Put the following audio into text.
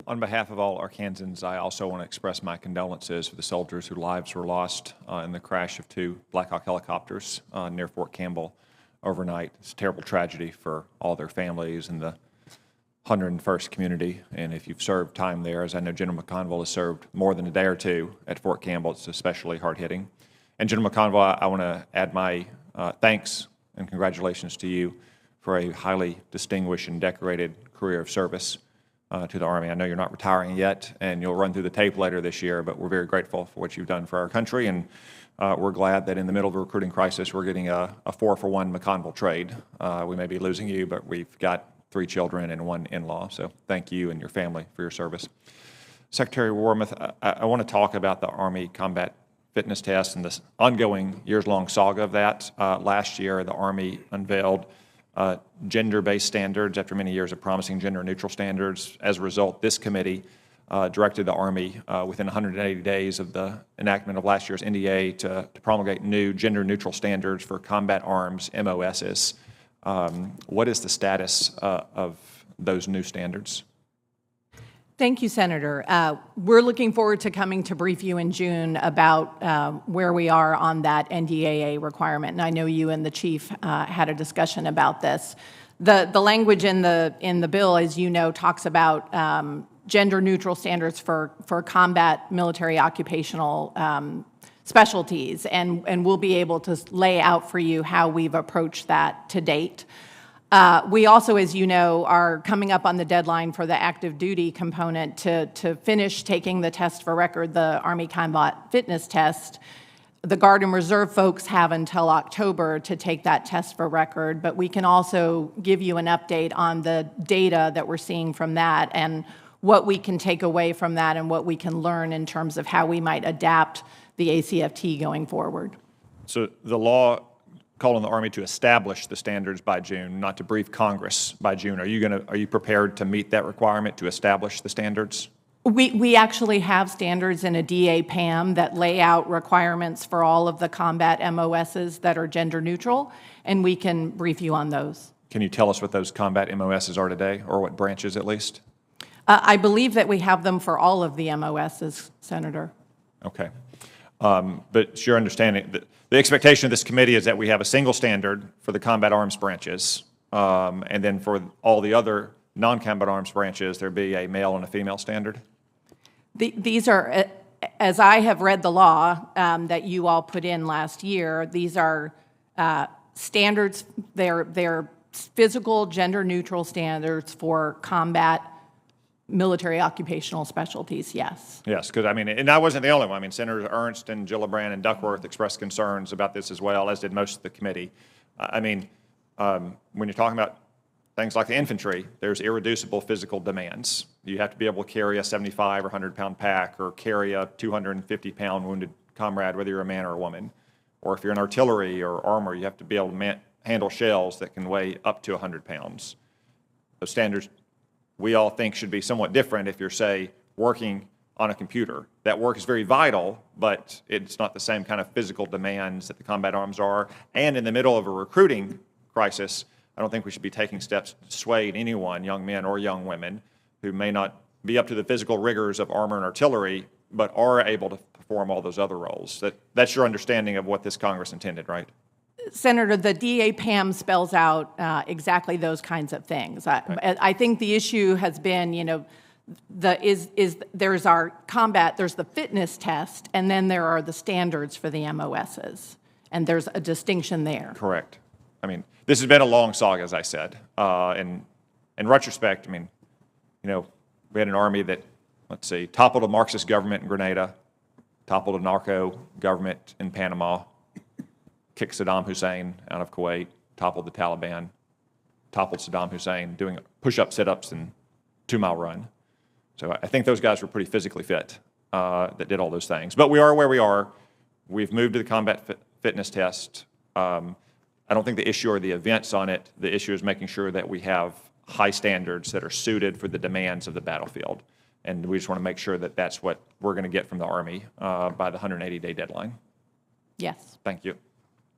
On behalf of all Arkansans, I also want to express my condolences for the soldiers whose lives were lost in the crash of 2 Black Hawk helicopters near Fort Campbell overnight. It's a terrible tragedy for all their families and the 101st community. And if you've served time there, as I know General McConville has served more than a day or two at Fort Campbell, it's especially hard-hitting. And General McConville, I want to add my thanks and congratulations to you for a highly distinguished and decorated career of service to the Army. I know you're not retiring yet, and you'll run through the tape later this year, but we're very grateful for what you've done for our country, and we're glad that in the middle of a recruiting crisis, we're getting a 4-for-1 McConville trade. We may be losing you, but we've got 3 children and 1 in-law, so thank you and your family for your service. Secretary Wormuth, I want to talk about the Army Combat Fitness Test and this ongoing years-long saga of that. Last year, the Army unveiled gender-based standards after many years of promising gender-neutral standards. As a result, this committee directed the Army within 180 days of the enactment of last year's NDA to promulgate new gender-neutral standards for combat arms, MOSs. What is the status of those new standards? Thank you, Senator. We're looking forward to coming to brief you in June about where we are on that NDAA requirement. And I know you and the chief had a discussion about this. The language in the bill, as you know, talks about gender-neutral standards for combat military occupational specialties, and we'll be able to lay out for you how we've approached that to date. We also, as you know, are coming up on the deadline for the active duty component to finish taking the test for record, the Army Combat Fitness Test. The Guard and Reserve folks have until October to take that test for record, but we can also give you an update on the data that we're seeing from that and what we can take away from that and what we can learn in terms of how we might adapt the ACFT going forward. So the law called on the Army to establish the standards by June, not to brief Congress by June. Are you prepared to meet that requirement to establish the standards? We actually have standards in a DA-PAM that lay out requirements for all of the combat MOSs that are gender neutral, and we can brief you on those. Can you tell us what those combat MOSs are today, or what branches at least? I believe that we have them for all of the MOSs, Senator. Okay. But it's your understanding that the expectation of this committee is that we have a single standard for the combat arms branches, and then for all the other non-combat arms branches, there be a male and a female standard? These are, as I have read the law that you all put in last year, these are standards, they're physical gender-neutral standards for combat military occupational specialties, yes. Yes, because I mean, and I wasn't the only one. I mean, Senators Ernst and Gillibrand and Duckworth expressed concerns about this as well, as did most of the committee. I mean, when you're talking about things like the infantry, there's irreducible physical demands. You have to be able to carry a 75 or 100-pound pack or carry a 250-pound wounded comrade, whether you're a man or a woman. Or if you're in artillery or armor, you have to be able to handle shells that can weigh up to 100 pounds. Those standards we all think should be somewhat different if you're, say, working on a computer. That work is very vital, but it's not the same kind of physical demands that the combat arms are. And in the middle of a recruiting crisis, I don't think we should be taking steps to dissuade anyone, young men or young women, who may not be up to the physical rigors of armor and artillery, but are able to perform all those other roles. That's your understanding of what this Congress intended, right? Senator, the DA-PAM spells out exactly those kinds of things. I think the issue has been, you know, there's our combat, there's the fitness test, and then there are the standards for the MOSs, and there's a distinction there. Correct. I mean, this has been a long saga, as I said. In retrospect, I mean, you know, we had an army that, let's see, toppled a Marxist government in Grenada, toppled a narco government in Panama, kicked Saddam Hussein out of Kuwait, toppled the Taliban, toppled Saddam Hussein doing push-up, sit-ups, and 2-mile run. So I think those guys were pretty physically fit that did all those things. But we are where we are. We've moved to the combat fitness test. I don't think the issue or the events on it, the issue is making sure that we have high standards that are suited for the demands of the battlefield. And we just want to make sure that that's what we're going to get from the Army by the 180-day deadline. Yes. Thank you.